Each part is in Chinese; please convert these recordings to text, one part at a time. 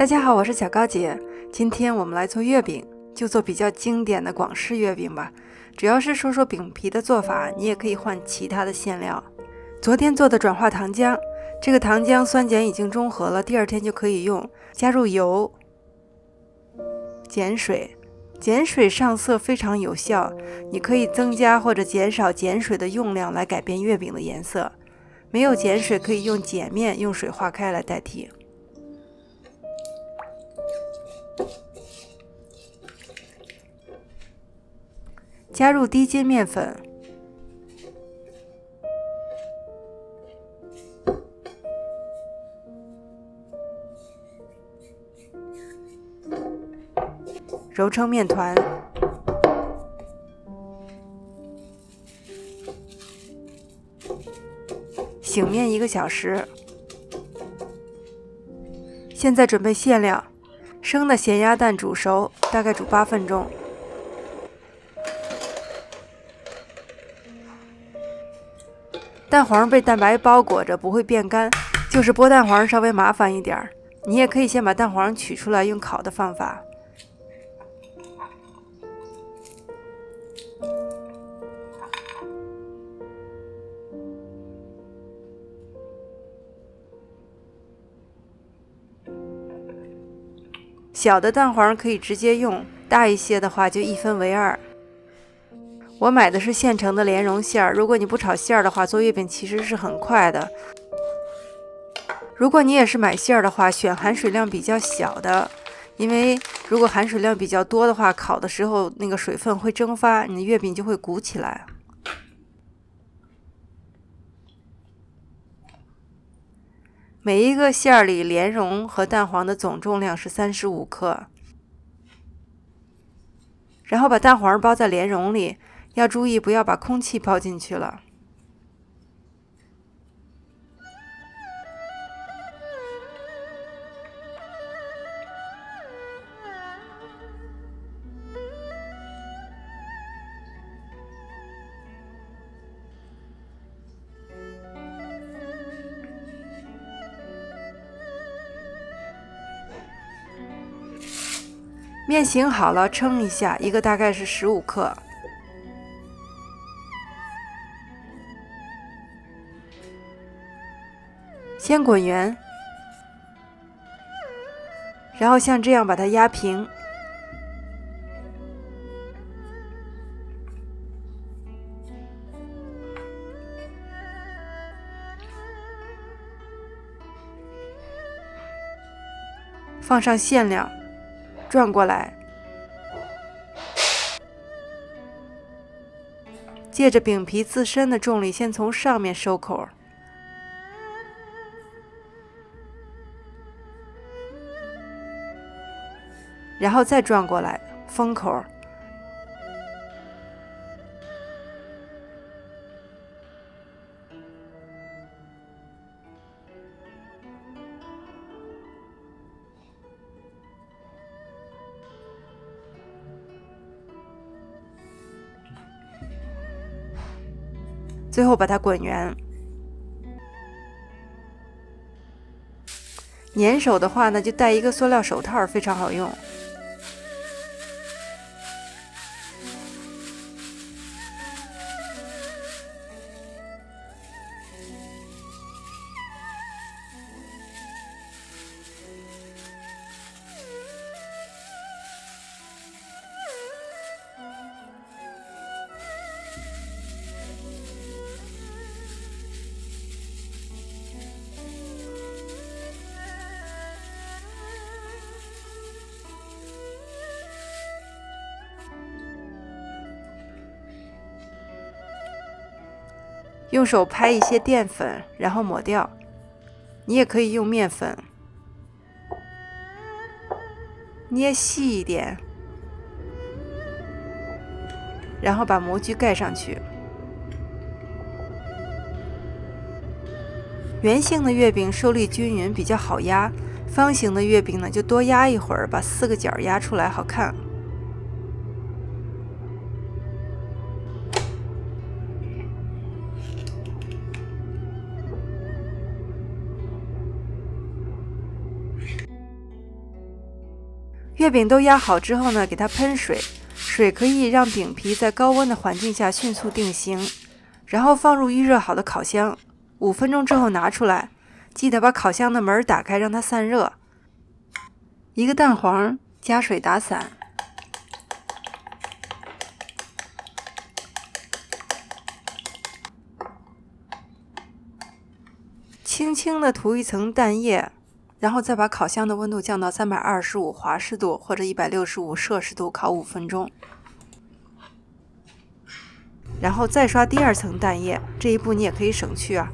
大家好，我是小高姐。今天我们来做月饼，就做比较经典的广式月饼吧。主要是说说饼皮的做法，你也可以换其他的馅料。昨天做的转化糖浆，这个糖浆酸碱已经中和了，第二天就可以用。加入油、碱水，碱水上色非常有效，你可以增加或者减少碱水的用量来改变月饼的颜色。没有碱水可以用碱面，用水化开来代替。加入低筋面粉，揉成面团，醒面1个小时。现在准备馅料：生的咸鸭蛋煮熟，大概煮8分钟。蛋黄被蛋白包裹着，不会变干，就是剥蛋黄稍微麻烦一点。你也可以先把蛋黄取出来，用烤的方法。小的蛋黄可以直接用，大一些的话就1分为2。我买的是现成的莲蓉馅儿，如果你不炒馅儿的话，做月饼其实是很快的。如果你也是买馅儿的话，选含水量比较小的，因为如果含水量比较多的话，烤的时候那个水分会蒸发，你的月饼就会鼓起来。每一个馅儿里莲蓉和蛋黄的总重量是35克，然后把蛋黄包在莲蓉里。要注意不要把空气包进去了。面醒好了，称一下，一个大概是15克。先滚圆，然后像这样把它压平，放上馅料，转过来，借着饼皮自身的重力，先从上面收口。然后再转过来，封口。最后把它滚圆。粘手的话呢，就戴一个塑料手套，非常好用。用手拍一些淀粉，然后抹掉。你也可以用面粉，捏细一点，然后把模具盖上去。圆形的月饼受力均匀，比较好压；方形的月饼呢，就多压一会儿，把4个角压出来好看。月饼都压好之后呢，给它喷水，水可以让饼皮在高温的环境下迅速定型，然后放入预热好的烤箱，5分钟之后拿出来，记得把烤箱的门打开，让它散热。1个蛋黄，加水打散，轻轻地涂一层蛋液，然后再把烤箱的温度降到325华氏度或者165摄氏度烤5分钟，然后再刷第2层蛋液，这一步你也可以省去啊。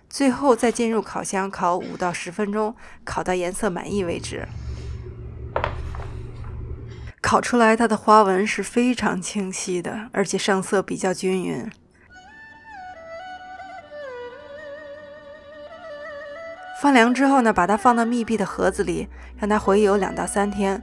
最后再进入烤箱烤5到10分钟，烤到颜色满意为止。烤出来它的花纹是非常清晰的，而且上色比较均匀。放凉之后呢，把它放到密闭的盒子里，让它回油2到3天。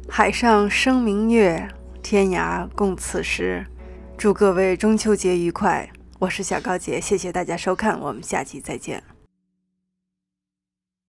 海上生明月，天涯共此时。祝各位中秋节愉快！我是小高姐，谢谢大家收看，我们下期再见。